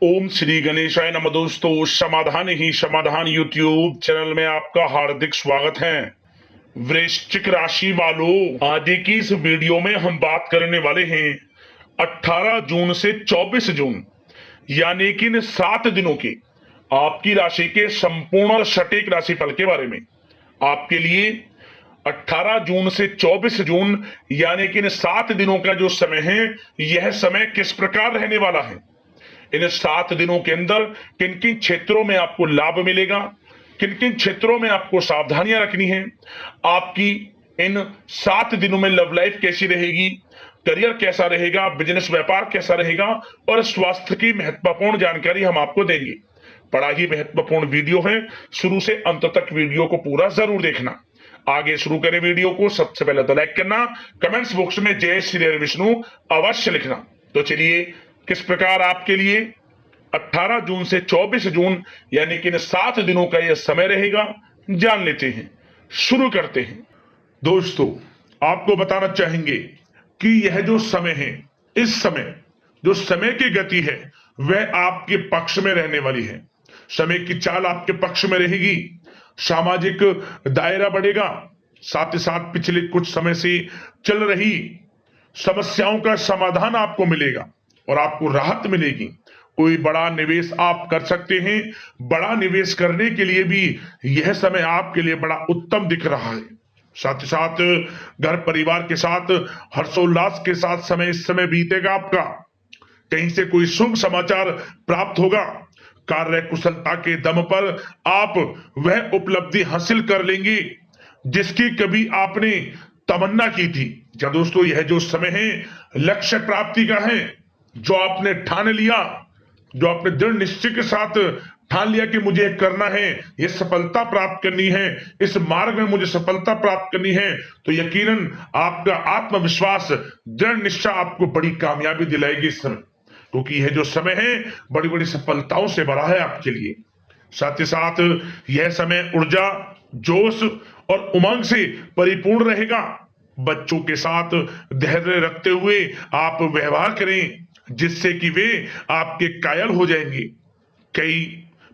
ओम श्री गणेशाय नमः। दोस्तों, समाधान ही समाधान यूट्यूब चैनल में आपका हार्दिक स्वागत है। वृश्चिक राशि वालों, आज की इस वीडियो में हम बात करने वाले हैं 18 जून से 24 जून यानी कि इन 7 दिनों के आपकी राशि के संपूर्ण और सटीक राशिफल के बारे में। आपके लिए 18 जून से 24 जून यानी कि इन 7 दिनों का जो समय है, यह समय किस प्रकार रहने वाला है। इन 7 दिनों के अंदर किन किन क्षेत्रों में आपको लाभ मिलेगा, किन किन क्षेत्रों में आपको सावधानियां रखनी है, आपकी इन 7 दिनों में लव लाइफ कैसी रहेगी, करियर कैसा रहेगा, बिजनेस व्यापार कैसा रहेगा और स्वास्थ्य की महत्वपूर्ण जानकारी हम आपको देंगे। बड़ा ही महत्वपूर्ण वीडियो है, शुरू से अंत तक वीडियो को पूरा जरूर देखना। आगे शुरू करें वीडियो को। सबसे पहले तो लाइक करना, कमेंट्स बॉक्स में जय श्री हरि विष्णु अवश्य लिखना। तो चलिए, किस प्रकार आपके लिए 18 जून से 24 जून यानी कि इन 7 दिनों का यह समय रहेगा, जान लेते हैं। शुरू करते हैं। दोस्तों, आपको बताना चाहेंगे कि यह जो समय है, इस समय जो समय की गति है वह आपके पक्ष में रहने वाली है। समय की चाल आपके पक्ष में रहेगी, सामाजिक दायरा बढ़ेगा, साथ ही साथ पिछले कुछ समय से चल रही समस्याओं का समाधान आपको मिलेगा और आपको राहत मिलेगी। कोई बड़ा निवेश आप कर सकते हैं। बड़ा निवेश करने के लिए भी यह समय आपके लिए बड़ा उत्तम दिख रहा है। साथ ही साथ घर परिवार के साथ हर्षोल्लास के साथ समय इस समय बीतेगा आपका। कहीं से कोई शुभ समाचार प्राप्त होगा। कार्य कुशलता के दम पर आप वह उपलब्धि हासिल कर लेंगे जिसकी कभी आपने तमन्ना की थी। क्या दोस्तों, यह जो समय है लक्ष्य प्राप्ति का है। जो आपने ठान लिया, जो आपने दृढ़ निश्चय के साथ ठान लिया कि मुझे करना है, ये सफलता प्राप्त करनी है, इस मार्ग में मुझे सफलता प्राप्त करनी है, तो यकीनन आपका आत्मविश्वास, दृढ़ निश्चय आपको बड़ी कामयाबी दिलाएगी इस समय। क्योंकि यह जो समय है बड़ी बड़ी सफलताओं से भरा है आपके लिए। साथ ही साथ यह समय ऊर्जा, जोश और उमंग से परिपूर्ण रहेगा। बच्चों के साथ धैर्य रखते हुए आप व्यवहार करें जिससे कि वे आपके कायल हो जाएंगे। कई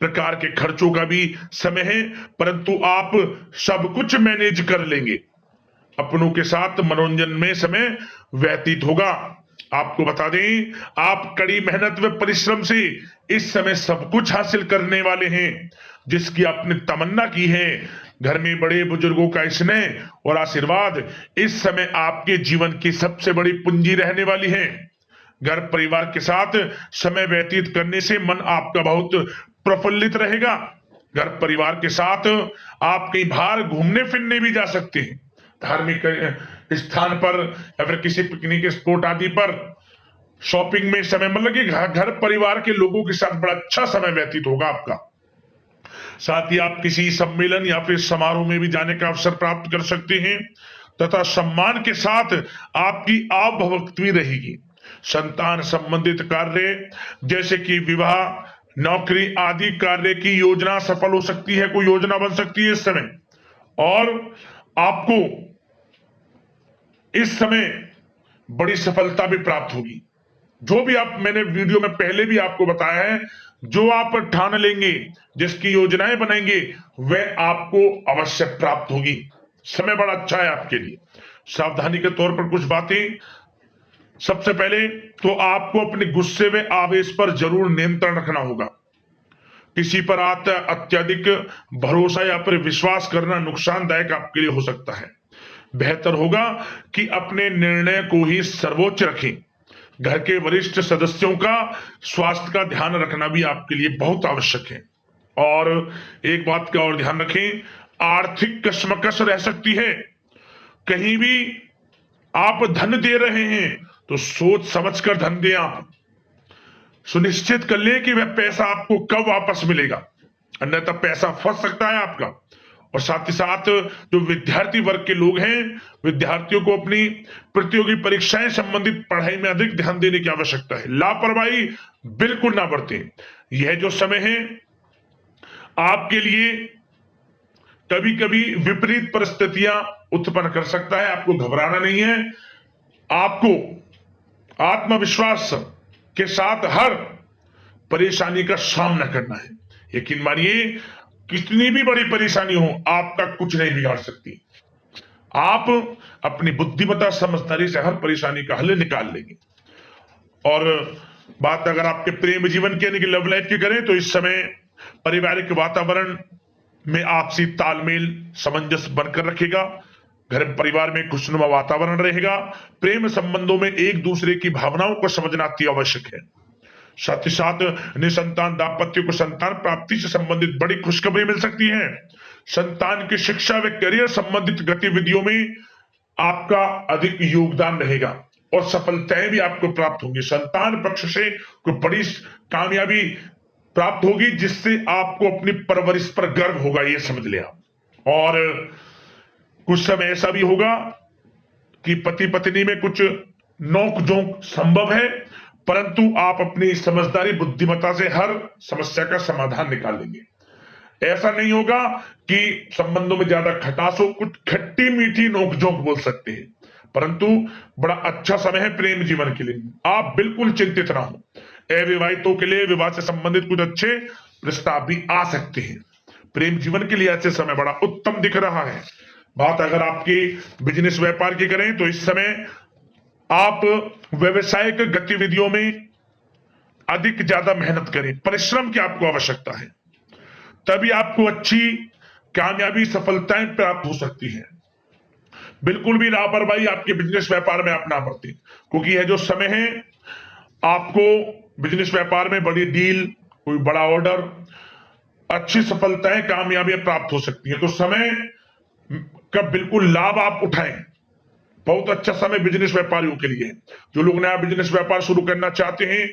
प्रकार के खर्चों का भी समय है, परंतु आप सब कुछ मैनेज कर लेंगे। अपनों के साथ मनोरंजन में समय व्यतीत होगा। आपको बता दें, आप कड़ी मेहनत व परिश्रम से इस समय सब कुछ हासिल करने वाले हैं जिसकी आपने तमन्ना की है। घर में बड़े बुजुर्गों का स्नेह और आशीर्वाद इस समय आपके जीवन की सबसे बड़ी पूंजी रहने वाली है। घर परिवार के साथ समय व्यतीत करने से मन आपका बहुत प्रफुल्लित रहेगा। घर परिवार के साथ आप कई बार घूमने फिरने भी जा सकते हैं, धार्मिक स्थान पर या फिर किसी पिकनिक स्पॉट आदि पर, शॉपिंग में समय, मतलब कि घर परिवार के लोगों के साथ बड़ा अच्छा समय व्यतीत होगा आपका। साथ ही आप किसी सम्मेलन या फिर समारोह में भी जाने का अवसर प्राप्त कर सकते हैं तथा सम्मान के साथ आपकी आवभगत भी रहेगी। संतान संबंधित कार्य जैसे कि विवाह, नौकरी आदि कार्य की योजना सफल हो सकती है, कोई योजना बन सकती है इस समय। और आपको इस समय बड़ी सफलता भी प्राप्त होगी। जो भी आप, मैंने वीडियो में पहले भी आपको बताया है, जो आप ठान लेंगे, जिसकी योजनाएं बनाएंगे, वह आपको अवश्य प्राप्त होगी। समय बड़ा अच्छा है आपके लिए। सावधानी के तौर पर कुछ बातें। सबसे पहले तो आपको अपने गुस्से व आवेश पर जरूर नियंत्रण रखना होगा। किसी पर अत्यधिक भरोसा या फिर विश्वास करना नुकसानदायक आपके लिए हो सकता है। बेहतर होगा कि अपने निर्णय को ही सर्वोच्च रखें। घर के वरिष्ठ सदस्यों का स्वास्थ्य का ध्यान रखना भी आपके लिए बहुत आवश्यक है। और एक बात का और ध्यान रखें, आर्थिक कशमकश रह सकती है। कहीं भी आप धन दे रहे हैं तो सोच समझकर धन दें। आप सुनिश्चित कर लें कि वह पैसा आपको कब वापस मिलेगा, अन्यथा पैसा फंस सकता है आपका। और साथ ही साथ जो विद्यार्थी वर्ग के लोग हैं, विद्यार्थियों को अपनी प्रतियोगी परीक्षाएं संबंधित पढ़ाई में अधिक ध्यान देने की आवश्यकता है। लापरवाही बिल्कुल ना बरतें। यह जो समय है आपके लिए कभी कभी विपरीत परिस्थितियां उत्पन्न कर सकता है, आपको घबराना नहीं है। आपको आत्मविश्वास के साथ हर परेशानी का सामना करना है। यकीन मानिए, कितनी भी बड़ी परेशानी हो, आपका कुछ नहीं बिगाड़ सकती। आप अपनी बुद्धिमत्ता समझदारी से हर परेशानी का हल निकाल लेंगे। और बात अगर आपके प्रेम जीवन की यानी कि लव लाइफ की करें, तो इस समय पारिवारिक वातावरण में आपसी तालमेल सामंजस्य बनकर रखेगा। घर परिवार में खुशनुमा वातावरण रहेगा। प्रेम संबंधों में एक दूसरे की भावनाओं को समझना अति आवश्यक है। साथ ही साथ निसंतान दाम्पत्य को संतान प्राप्ति से संबंधित बड़ी खुशखबरी मिल सकती है। संतान की शिक्षा व करियर संबंधित गतिविधियों में आपका अधिक योगदान रहेगा और सफलताएं भी आपको प्राप्त होंगी। संतान पक्ष से कोई बड़ी कामयाबी प्राप्त होगी, जिससे आपको अपनी परवरिश पर गर्व होगा, ये समझ लिया। और कुछ समय ऐसा भी होगा कि पति पत्नी में कुछ नोक झोंक संभव है, परंतु आप अपनी समझदारी बुद्धिमत्ता से हर समस्या का समाधान निकाल लेंगे। ऐसा नहीं होगा कि संबंधों में ज्यादा खटास हो, कुछ खट्टी मीठी नोकझोंक बोल सकते हैं, परंतु बड़ा अच्छा समय है प्रेम जीवन के लिए। आप बिल्कुल चिंतित ना हो। अविवाहितों के लिए विवाह से संबंधित कुछ अच्छे प्रस्ताव भी आ सकते हैं। प्रेम जीवन के लिए ऐसे समय बड़ा उत्तम दिख रहा है। बात अगर आपकी बिजनेस व्यापार की करें, तो इस समय आप व्यवसायिक गतिविधियों में अधिक ज्यादा मेहनत करें। परिश्रम की आपको आवश्यकता है, तभी आपको अच्छी कामयाबी सफलताएं प्राप्त हो सकती है। बिल्कुल भी लापरवाही आपके बिजनेस व्यापार में आप ना बरतें, क्योंकि यह जो समय है, आपको बिजनेस व्यापार में बड़ी डील, कोई बड़ा ऑर्डर, अच्छी सफलताएं कामयाबियां प्राप्त हो सकती है। तो समय का बिल्कुल लाभ आप उठाएं। बहुत अच्छा समय बिजनेस व्यापारियों के लिए है। जो लोग नया बिजनेस व्यापार शुरू करना चाहते हैं,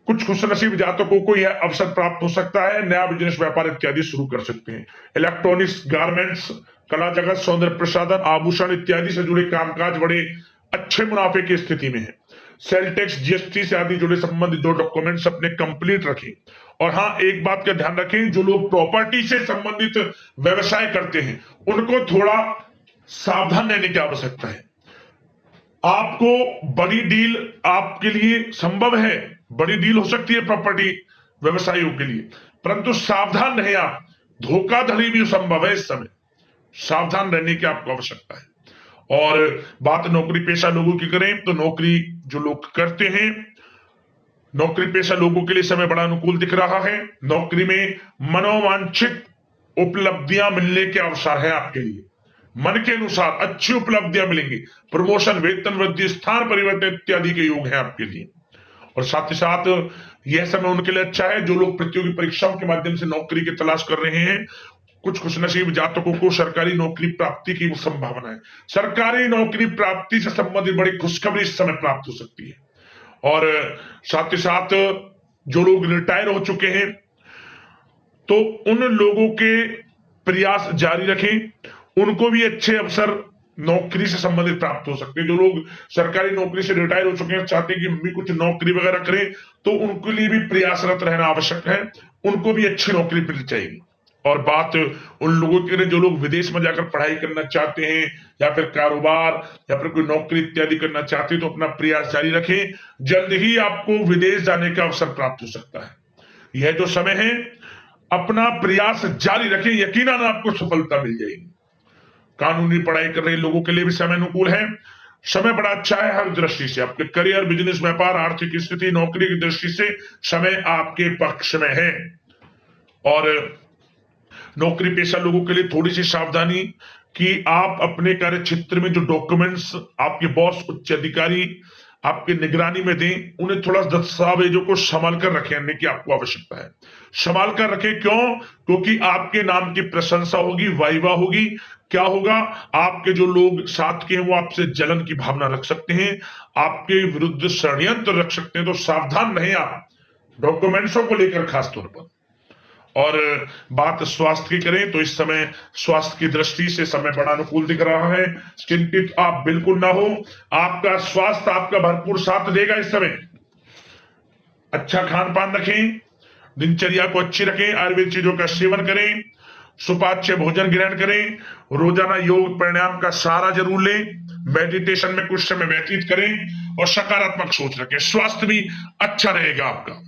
कुछ खुशनसीब जातकों को यह अवसर प्राप्त हो सकता है, नया बिजनेस व्यापार इत्यादि शुरू कर सकते हैं। इलेक्ट्रॉनिक्स, गारमेंट्स, कला जगत, सौंदर्य प्रसाधन, आभूषण इत्यादि से जुड़े कामकाज बड़े अच्छे मुनाफे की स्थिति में है। सेल टैक्स, जीएसटी से आदि जुड़े संबंधित जो डॉक्यूमेंट्स अपने कंप्लीट रखें। और हाँ, एक बात का ध्यान रखें, जो लोग प्रॉपर्टी से संबंधित व्यवसाय करते हैं, उनको थोड़ा सावधान रहने की आवश्यकता है। आपको बड़ी डील आपके लिए संभव है, बड़ी डील हो सकती है प्रॉपर्टी व्यवसायियों के लिए, परंतु सावधान रहे आप। धोखाधड़ी भी संभव है इस समय, सावधान रहने की आपको आवश्यकता है। और बात नौकरी पेशा लोगों की करें, तो नौकरी जो लोग करते हैं, नौकरी पेशा लोगों के लिए समय बड़ा अनुकूल दिख रहा है। नौकरी में मनोवांछित उपलब्धियां मिलने के अवसर है आपके लिए। मन के अनुसार अच्छी उपलब्धियां मिलेंगी। प्रमोशन, वेतन वृद्धि, स्थान परिवर्तन इत्यादि के योग है आपके लिए। और साथ ही साथ यह समय उनके लिए अच्छा है जो लोग प्रतियोगी परीक्षाओं के माध्यम से नौकरी की तलाश कर रहे हैं। कुछ खुशनसीब जातकों को सरकारी नौकरी प्राप्ति की संभावना है। सरकारी नौकरी प्राप्ति से संबंधित बड़ी खुशखबरी इस समय प्राप्त हो सकती है। और साथ ही साथ जो लोग रिटायर हो चुके हैं, तो उन लोगों के प्रयास जारी रखें। उनको भी अच्छे अवसर नौकरी से संबंधित प्राप्त हो सकते हैं। जो लोग सरकारी नौकरी से रिटायर हो चुके हैं, चाहते हैं कि मम्मी कुछ नौकरी वगैरह करें, तो उनके लिए भी प्रयासरत रहना आवश्यक है। उनको भी अच्छी नौकरी मिल जाएगी। और बात उन लोगों के लिए जो लोग विदेश में जाकर पढ़ाई करना चाहते हैं, या फिर कारोबार, या फिर कोई नौकरी इत्यादि करना चाहते हैं, तो अपना प्रयास जारी रखें। जल्द ही आपको विदेश जाने का अवसर प्राप्त हो सकता है। यह जो समय है, अपना प्रयास जारी रखें, यकीनन आपको सफलता मिल जाएगी। कानूनी पढ़ाई कर रहे लोगों के लिए भी समय अनुकूल है। समय बड़ा अच्छा है हर दृष्टि से। आपके करियर, बिजनेस, व्यापार, आर्थिक स्थिति, नौकरी की दृष्टि से समय आपके पक्ष में है। और नौकरी पेशा लोगों के लिए थोड़ी सी सावधानी कि आप अपने कार्य क्षेत्र में जो डॉक्यूमेंट्स आपके बॉस, उच्च अधिकारी आपके निगरानी में दें, उन्हें थोड़ा दस्तावेजों को संभाल कर रखने की आपको आवश्यकता है। संभाल कर रखें, क्यों? क्योंकि आपके नाम की प्रशंसा होगी, वाइवा होगी। क्या होगा? आपके जो लोग साथ के हैं वो आपसे जलन की भावना रख सकते हैं, आपके विरुद्ध षड्यंत्र रख सकते हैं। तो सावधान रहें आप डॉक्यूमेंट्सों को लेकर खास तौर पर। और बात स्वास्थ्य की करें, तो इस समय स्वास्थ्य की दृष्टि से समय बड़ा अनुकूल दिख रहा है। चिंतित आप बिल्कुल ना हो। आपका स्वास्थ्य आपका भरपूर साथ देगा इस समय। अच्छा खान पान रखें, दिनचर्या को अच्छी रखें, आयुर्वेद चीजों का सेवन करें, सुपाच्य भोजन ग्रहण करें, रोजाना योग प्राणायाम का सहारा जरूर लें, मेडिटेशन में कुछ समय व्यतीत करें और सकारात्मक सोच रखें। स्वास्थ्य भी अच्छा रहेगा आपका।